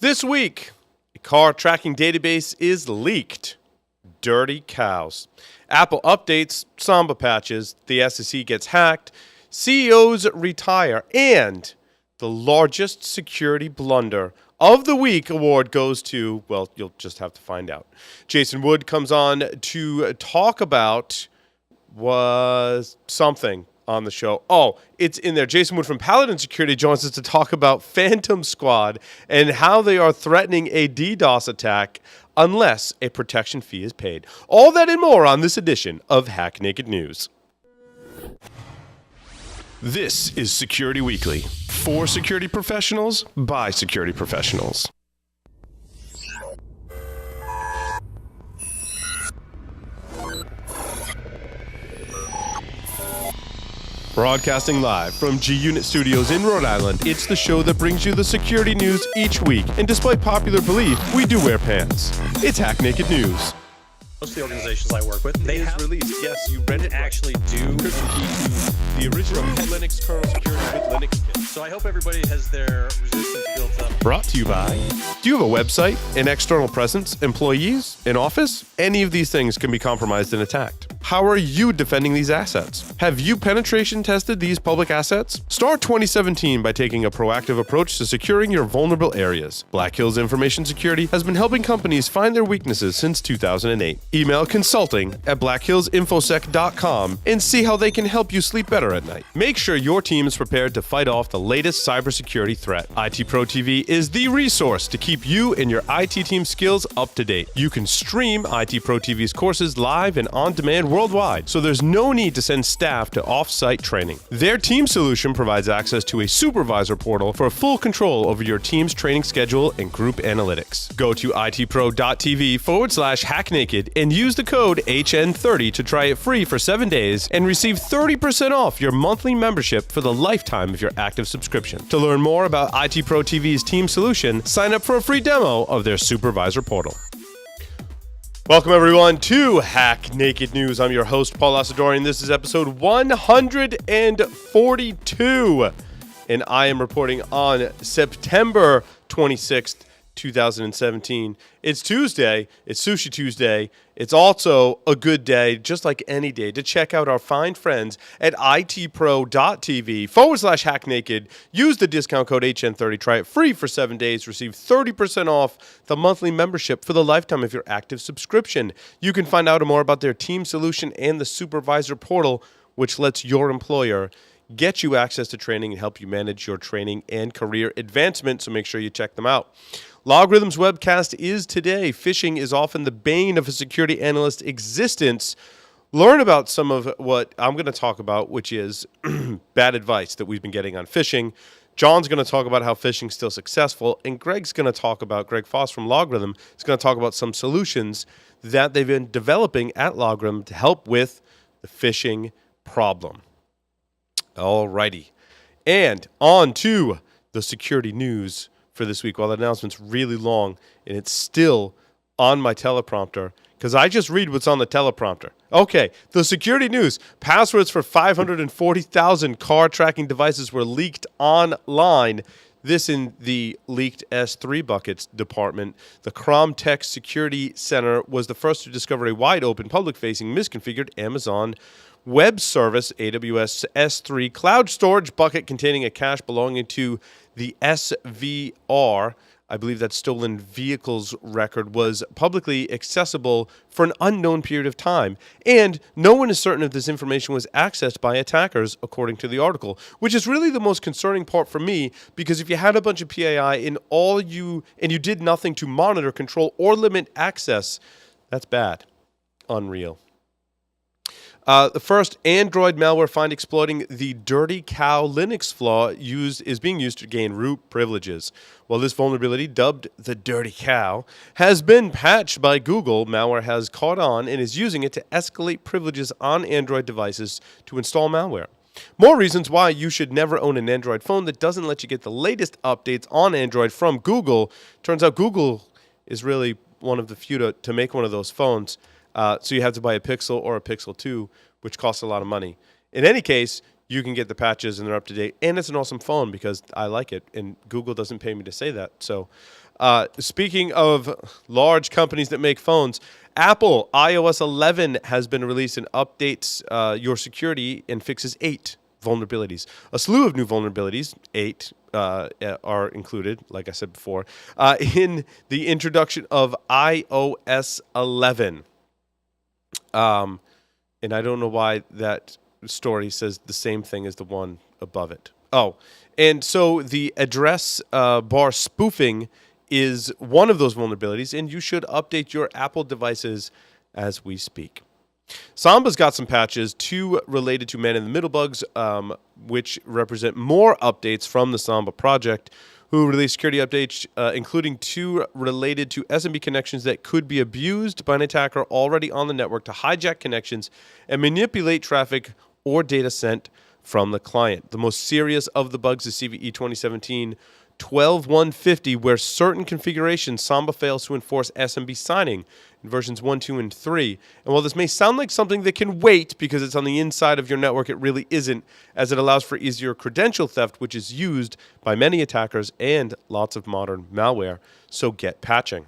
This week, a car tracking database is leaked. Dirty cows. Apple updates Samba patches. The SEC gets hacked. CEOs retire. And the largest security blunder of the week award goes to, well, you'll just have to find out. Jason Wood comes on to talk about something on the show. Oh, it's in there. Jason Wood from Paladin Security joins us to talk about Phantom Squad and how they are threatening a DDoS attack unless a protection fee is paid. All that and more on this edition of Hack Naked News. This is Security Weekly. For security professionals, by security professionals. Broadcasting live from G-Unit Studios in Rhode Island, it's the show that brings you the security news each week. And despite popular belief, we do wear pants. It's Hack Naked News. Most of the organizations I work with, they have released. Yes, you read it. Actually do the original Linux kernel security with Linux kit. So I hope everybody has their resistance built up. Brought to you by, do you have a website, an external presence, employees, an office? Any of these things can be compromised and attacked. How are you defending these assets? Have you penetration tested these public assets? Start 2017 by taking a proactive approach to securing your vulnerable areas. Black Hills Information Security has been helping companies find their weaknesses since 2008. Email consulting@blackhillsinfosec.com and see how they can help you sleep better at night. Make sure your team is prepared to fight off the latest cybersecurity threat. IT Pro TV is the resource to keep you and your IT team skills up to date. You can stream IT Pro TV's courses live and on demand worldwide, so there's no need to send staff to off-site training. Their team solution provides access to a supervisor portal for full control over your team's training schedule and group analytics. Go to itpro.tv/hacknaked and use the code HN30 to try it free for 7 days and receive 30% off your monthly membership for the lifetime of your active subscription. To learn more about IT Pro TV's team solution, sign up for a free demo of their supervisor portal. Welcome, everyone, to Hack Naked News. I'm your host, Paul Asadorian. This is episode 142, and I am reporting on September 26th, 2017. It's Tuesday. It's Sushi Tuesday. It's also a good day, just like any day, to check out our fine friends at itpro.tv/hacknaked. Use the discount code HN30. Try it free for 7 days. Receive 30% off the monthly membership for the lifetime of your active subscription. You can find out more about their team solution and the supervisor portal, which lets your employer get you access to training and help you manage your training and career advancement, so make sure you check them out. Logarithm's webcast is today. Phishing is often the bane of a security analyst's existence. Learn about some of what I'm going to talk about, which is bad advice that we've been getting on phishing. John's going to talk about how phishing is still successful, and Greg's going to talk about, Greg Foss from Logarithm is going to talk about some solutions that they've been developing at Logarithm to help with the phishing problem. Alrighty. And on to the security news for this week. Well, the announcement's really long, and it's still on my teleprompter because I just read what's on the teleprompter. Okay, the security news. Passwords for 540,000 car tracking devices were leaked online. This in the leaked S3 buckets department. The Cromtech Security Center was the first to discover a wide-open, public-facing, misconfigured Amazon Web Service, AWS S3 cloud storage bucket containing a cache belonging to the SVR, I believe that's stolen vehicles record, was publicly accessible for an unknown period of time. And no one is certain if this information was accessed by attackers, according to the article, which is really the most concerning part for me, because if you had a bunch of PII and you did nothing to monitor, control, or limit access, that's bad. Unreal. The first Android malware find exploiting the dirty cow Linux flaw is being used to gain root privileges. While this vulnerability, dubbed the dirty cow, has been patched by Google, malware has caught on and is using it to escalate privileges on Android devices to install malware. More reasons why you should never own an Android phone that doesn't let you get the latest updates on Android from Google. Turns out Google is really one of the few to make one of those phones. So you have to buy a Pixel or a Pixel 2, which costs a lot of money. In any case, you can get the patches and they're up to date. And it's an awesome phone because I like it, and Google doesn't pay me to say that. So speaking of large companies that make phones, Apple iOS 11 has been released and updates your security and fixes 8 vulnerabilities. A slew of new vulnerabilities, 8 are included, like I said before, in the introduction of iOS 11. And I don't know why that story says the same thing as the one above it. Oh, and so the address bar spoofing is one of those vulnerabilities, and you should update your Apple devices as we speak. Samba's got some patches, 2 related to man-in-the-middle bugs, which represent more updates from the Samba project, who released security updates, including 2 related to SMB connections that could be abused by an attacker already on the network to hijack connections and manipulate traffic or data sent from the client. The most serious of the bugs is CVE 2017-12150, where certain configurations Samba fails to enforce SMB signing in versions 1, 2, and 3. And while this may sound like something that can wait because it's on the inside of your network, it really isn't, as it allows for easier credential theft, which is used by many attackers and lots of modern malware. So get patching.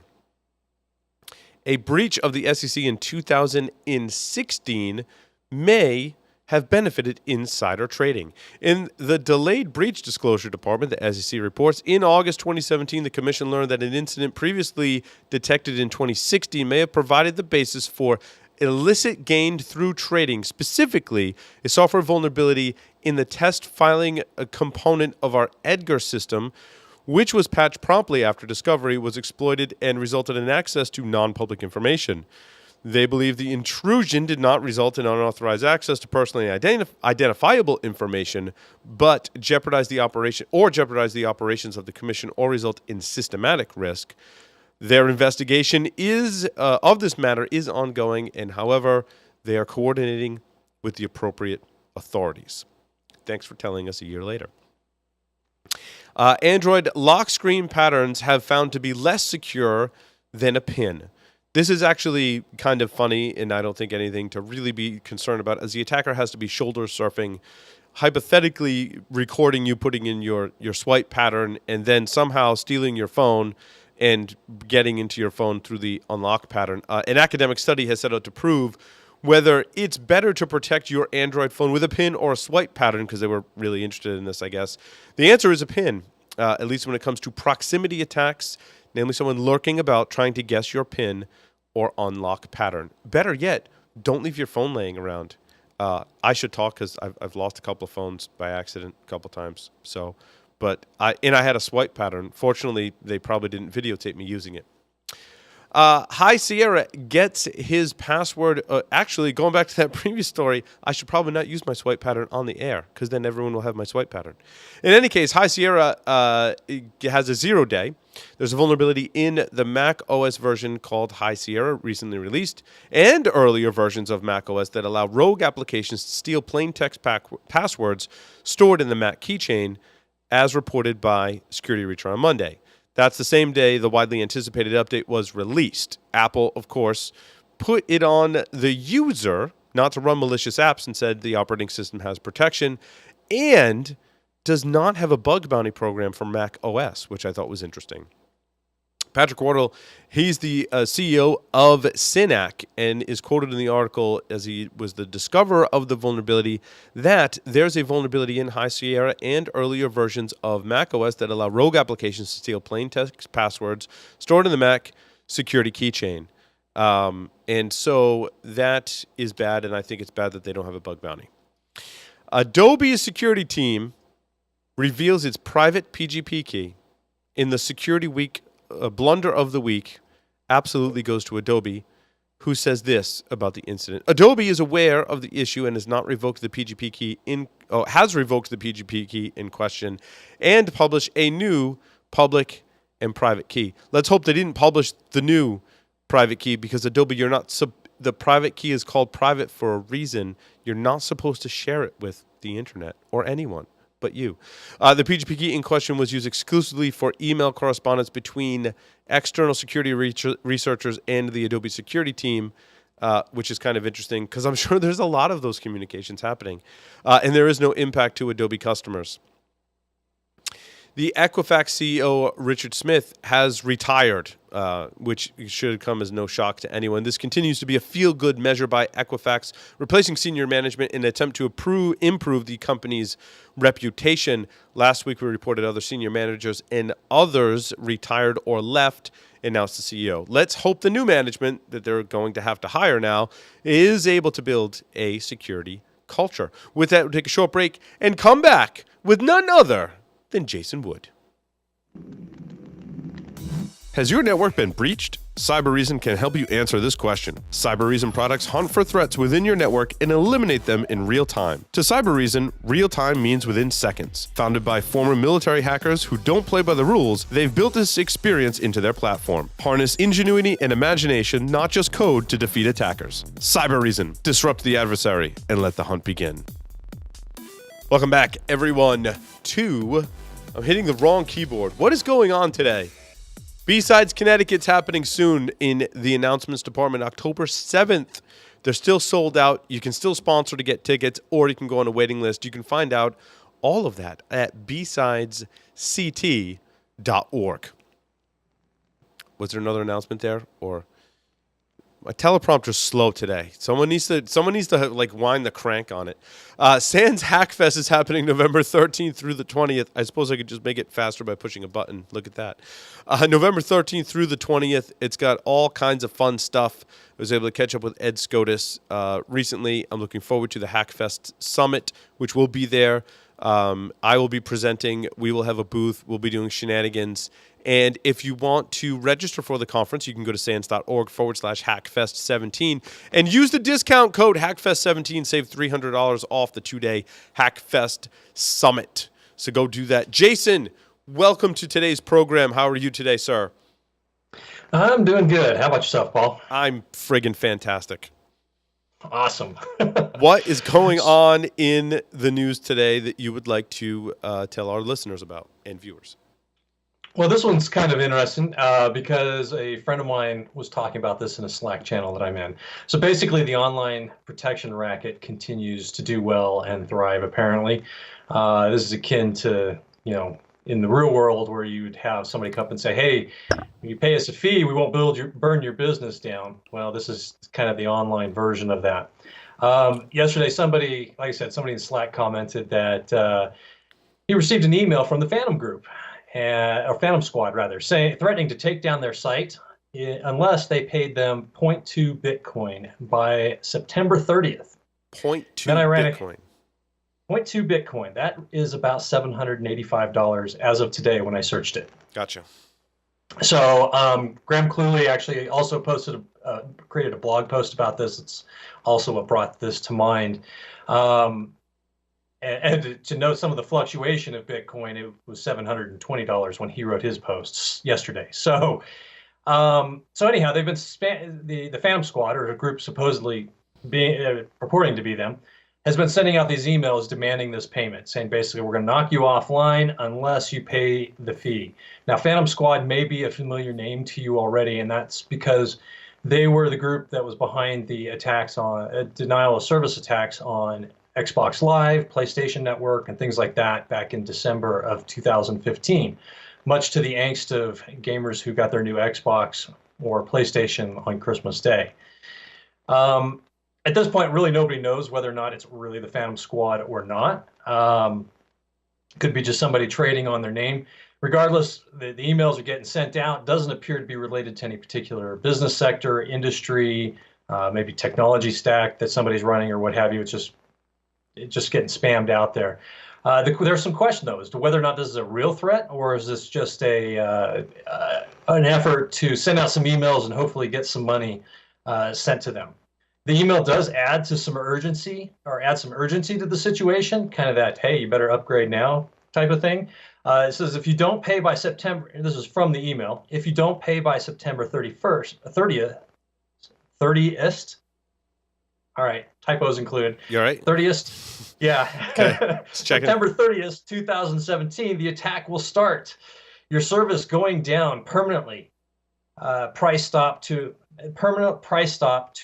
A breach of the SEC in 2016 may have benefited insider trading. In the Delayed Breach Disclosure Department, the SEC reports, in August 2017, the Commission learned that an incident previously detected in 2016 may have provided the basis for illicit gain through trading, specifically a software vulnerability in the test filing component of our Edgar system, which was patched promptly after discovery, was exploited and resulted in access to non-public information. They believe the intrusion did not result in unauthorized access to personally identifiable information, but jeopardized the operations of the Commission or result in systematic risk. Their investigation of this matter is ongoing, and however, they are coordinating with the appropriate authorities. Thanks for telling us a year later. Android lock screen patterns have found to be less secure than a PIN. This is actually kind of funny, and I don't think anything to really be concerned about, as the attacker has to be shoulder surfing, hypothetically recording you putting in your swipe pattern, and then somehow stealing your phone and getting into your phone through the unlock pattern. An academic study has set out to prove whether it's better to protect your Android phone with a PIN or a swipe pattern, because they were really interested in this, I guess. The answer is a PIN, at least when it comes to proximity attacks, namely someone lurking about trying to guess your PIN or unlock pattern. Better yet, don't leave your phone laying around. I should talk because I've lost a couple of phones by accident a couple times. So, I had a swipe pattern. Fortunately, they probably didn't videotape me using it. High Sierra gets his password. Actually, going back to that previous story, I should probably not use my swipe pattern on the air because then everyone will have my swipe pattern. In any case, High Sierra has a 0 day. There's a vulnerability in the Mac OS version called High Sierra, recently released, and earlier versions of Mac OS that allow rogue applications to steal plain text passwords stored in the Mac keychain, as reported by Security Reacher on Monday. That's the same day the widely anticipated update was released. Apple, of course, put it on the user not to run malicious apps and said the operating system has protection and does not have a bug bounty program for Mac OS, which I thought was interesting. Patrick Wardle, he's the CEO of Synac and is quoted in the article as he was the discoverer of the vulnerability that there's a vulnerability in High Sierra and earlier versions of macOS that allow rogue applications to steal plain text passwords stored in the Mac security keychain. And so that is bad, and I think it's bad that they don't have a bug bounty. Adobe's security team reveals its private PGP key in the Security Week blunder of the week. Absolutely goes to Adobe, who says this about the incident. Adobe is aware of the issue and has not revoked the PGP key has revoked the PGP key in question and published a new public and private key. Let's hope they didn't publish the new private key, because Adobe, you're not the private key is called private for a reason. You're not supposed to share it with the internet or anyone but you. The PGP key in question was used exclusively for email correspondence between external security researchers and the Adobe security team. which is kind of interesting because I'm sure there's a lot of those communications happening. And there is no impact to Adobe customers. The Equifax CEO, Richard Smith, has retired, which should come as no shock to anyone. This continues to be a feel-good measure by Equifax, replacing senior management in an attempt to improve the company's reputation. Last week, we reported other senior managers and others retired or left, announced the CEO. Let's hope the new management that they're going to have to hire now is able to build a security culture. With that, we'll take a short break and come back with none other than Jason Wood. Has your network been breached? Cybereason can help you answer this question. Cybereason products hunt for threats within your network and eliminate them in real time. To Cybereason, real time means within seconds. Founded by former military hackers who don't play by the rules, they've built this experience into their platform. Harness ingenuity and imagination, not just code, to defeat attackers. Cybereason. Disrupt the adversary and let the hunt begin. Welcome back, everyone, to... I'm hitting the wrong keyboard. What is going on today? B-Sides Connecticut's happening soon in the announcements department, October 7th. They're still sold out. You can still sponsor to get tickets, or you can go on a waiting list. You can find out all of that at bsidesct.org. Was there another announcement there, or... My teleprompter's slow today. Someone needs to like wind the crank on it. Sans Hackfest is happening November 13th through the 20th. I suppose I could just make it faster by pushing a button. Look at that. November 13th through the 20th. It's got all kinds of fun stuff. I was able to catch up with Ed Scotus recently. I'm looking forward to the Hackfest Summit, which will be there. I will be presenting. We will have a booth. We'll be doing shenanigans. And if you want to register for the conference, you can go to sans.org/Hackfest17 and use the discount code Hackfest17. Save $300 off the 2-day Hackfest Summit. So go do that. Jason, welcome to today's program. How are you today, sir? I'm doing good. How about yourself, Paul? I'm friggin' fantastic. Awesome. What is going on in the news today that you would like to tell our listeners about and viewers? Well, this one's kind of interesting because a friend of mine was talking about this in a Slack channel that I'm in. So basically, the online protection racket continues to do well and thrive, apparently. This is akin to, in the real world where you'd have somebody come up and say, hey, you pay us a fee, we won't burn your business down. Well, this is kind of the online version of that. Yesterday, somebody in Slack commented that he received an email from the Phantom Group. Or Phantom Squad, rather, threatening to take down their site unless they paid them 0.2 Bitcoin by September 30th. 0.2 Bitcoin. 0.2 Bitcoin. That is about $785 as of today when I searched it. Gotcha. So Graham Cluley actually also created a blog post about this. It's also what brought this to mind. And to know some of the fluctuation of Bitcoin, it was $720 when he wrote his posts yesterday. So anyhow, they've been the Phantom Squad, or a group supposedly purporting to be them, has been sending out these emails demanding this payment, saying basically we're going to knock you offline unless you pay the fee. Now, Phantom Squad may be a familiar name to you already, and that's because they were the group that was behind the attacks on denial of service attacks on Xbox Live, PlayStation Network, and things like that back in December of 2015, much to the angst of gamers who got their new Xbox or PlayStation on Christmas Day. At this point, really nobody knows whether or not it's really the Phantom Squad or not. Could be just somebody trading on their name. Regardless, the emails are getting sent out. Doesn't appear to be related to any particular business sector, industry, maybe technology stack that somebody's running or what have you. It's just getting spammed out there. There's some question, though, as to whether or not this is a real threat or is this just an effort to send out some emails and hopefully get some money sent to them. The email does add some urgency to the situation, kind of that, hey, you better upgrade now type of thing. It says if you don't pay by September, and this is from the email, if you don't pay by September 30th, all right, typos included. You all right? 30th, yeah. Okay. September 30th, 2017, the attack will start. Your service going down permanently. Price stop to permanent price stop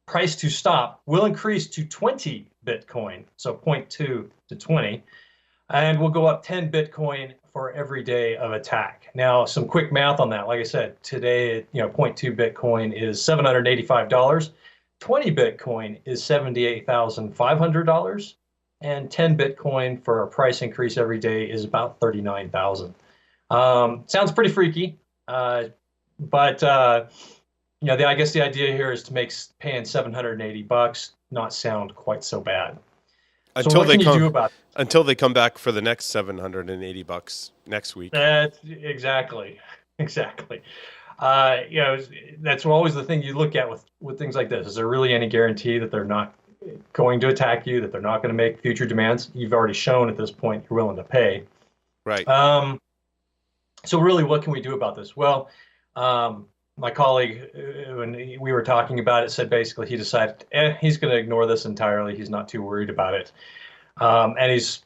price to stop will increase to 20 Bitcoin, so 0.2 to 20, and will go up 10 Bitcoin for every day of attack. Now, some quick math on that. Like I said, today, 0.2 Bitcoin is $785. 20 Bitcoin is $78,500, and 10 Bitcoin for a price increase every day is about 39,000. Sounds pretty freaky, but I guess the idea here is to make paying $780 not sound quite so bad. Until so what they can you come do about it? Until they come back for the next $780 next week. Exactly. That's always the thing you look at with things like this. Is there really any guarantee that they're not going to attack you, that they're not going to make future demands? You've already shown at this point you're willing to pay. Right. So really, what can we do about this? Well, my colleague, when we were talking about it, said basically he decided he's going to ignore this entirely. He's not too worried about it. And he's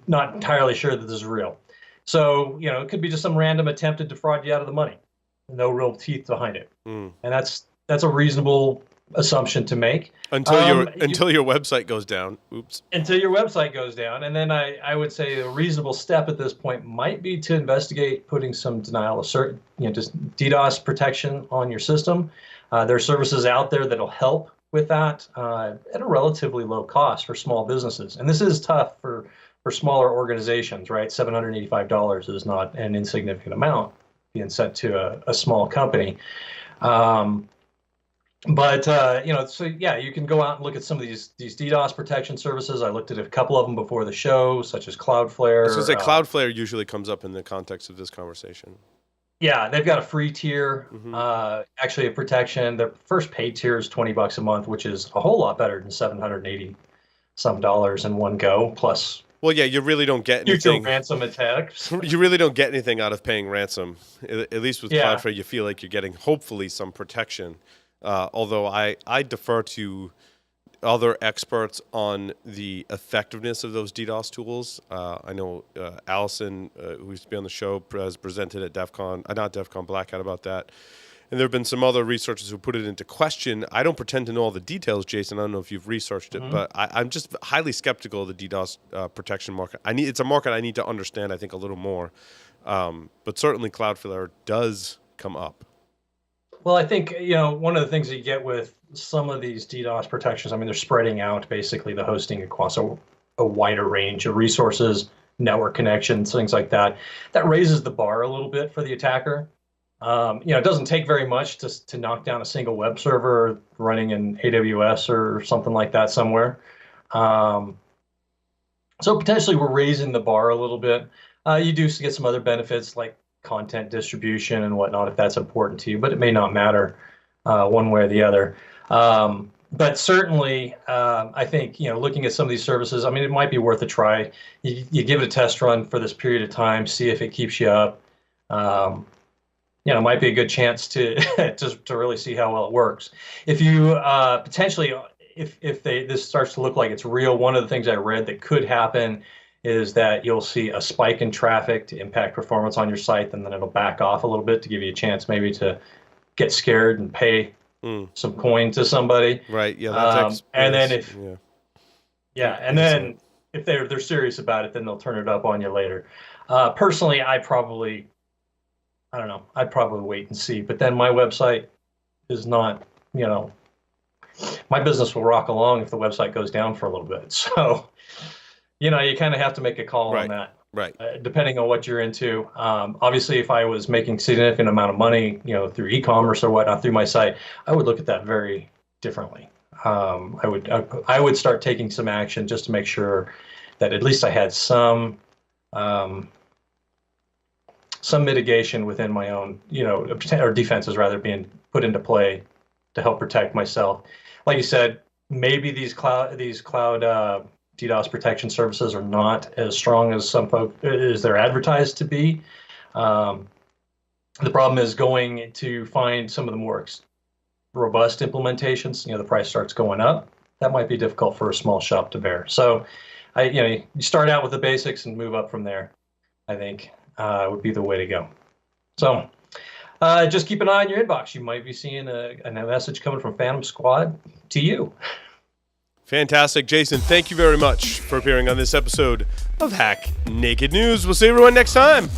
not entirely sure that this is real. So, it could be just some random attempt to defraud you out of the money. No real teeth behind it. And that's a reasonable assumption to make. Until your website goes down. Oops. Until your website goes down. And then I would say a reasonable step at this point might be to investigate putting some denial of certain, just DDoS protection on your system. There are services out there that'll help with that at a relatively low cost for small businesses. And this is tough for smaller organizations, right? $785 is not an insignificant amount being sent to a small company. So yeah, you can go out and look at some of these DDoS protection services. I looked at a couple of them before the show, such as Cloudflare. I was going to say Cloudflare usually comes up in the context of this conversation. Yeah, they've got a free tier, actually a protection. Their first paid tier is $20 a month, which is a whole lot better than $780 some dollars in one go. Plus, well, yeah, you really don't get anything. Ransom attacks. You really don't get anything out of paying ransom. At least with Cloudflare, you feel like you're getting hopefully some protection. Although I defer to other experts on the effectiveness of those DDoS tools. I know Allison, who used to be on the show, has presented at Black Hat about that. And there have been some other researchers who put it into question. I don't pretend to know all the details, Jason. I don't know if you've researched it, but I'm just highly skeptical of the DDoS protection market. It's a market I need to understand, I think, a little more. But certainly Cloudflare does come up. Well, I think, one of the things that you get with some of these DDoS protections, they're spreading out basically the hosting across a wider range of resources, network connections, things like that. That raises the bar a little bit for the attacker. It doesn't take very much to knock down a single web server running in AWS or something like that somewhere. So potentially we're raising the bar a little bit. You do get some other benefits like content distribution and whatnot if that's important to you, but it may not matter one way or the other. But certainly, I think, looking at some of these services, it might be worth a try. You give it a test run for this period of time, see if it keeps you up. It might be a good chance to to really see how well it works. If you potentially, if this starts to look like it's real, one of the things I read that could happen is that you'll see a spike in traffic to impact performance on your site, and then it'll back off a little bit to give you a chance maybe to get scared and pay some coin to somebody. Right. Yeah. And then if if they're serious about it, then they'll turn it up on you later. Personally, I'd probably wait and see. But then my website is not, my business will rock along if the website goes down for a little bit. So, you kind of have to make a call on that. Right. Depending on what you're into. Obviously, if I was making significant amount of money, through e-commerce or whatnot through my site, I would look at that very differently. I would start taking some action just to make sure that at least I had some mitigation within my own, or defenses rather being put into play to help protect myself. Like you said, maybe these cloud DDoS protection services are not as strong as they're advertised to be. The problem is going to find some of the more robust implementations. The price starts going up. That might be difficult for a small shop to bear. So, you start out with the basics and move up from there, I think. Would be the way to go. So, Just keep an eye on your inbox. You might be seeing a message coming from Phantom Squad to you. Fantastic. Jason, thank you very much for appearing on this episode of Hack Naked News. We'll see everyone next time.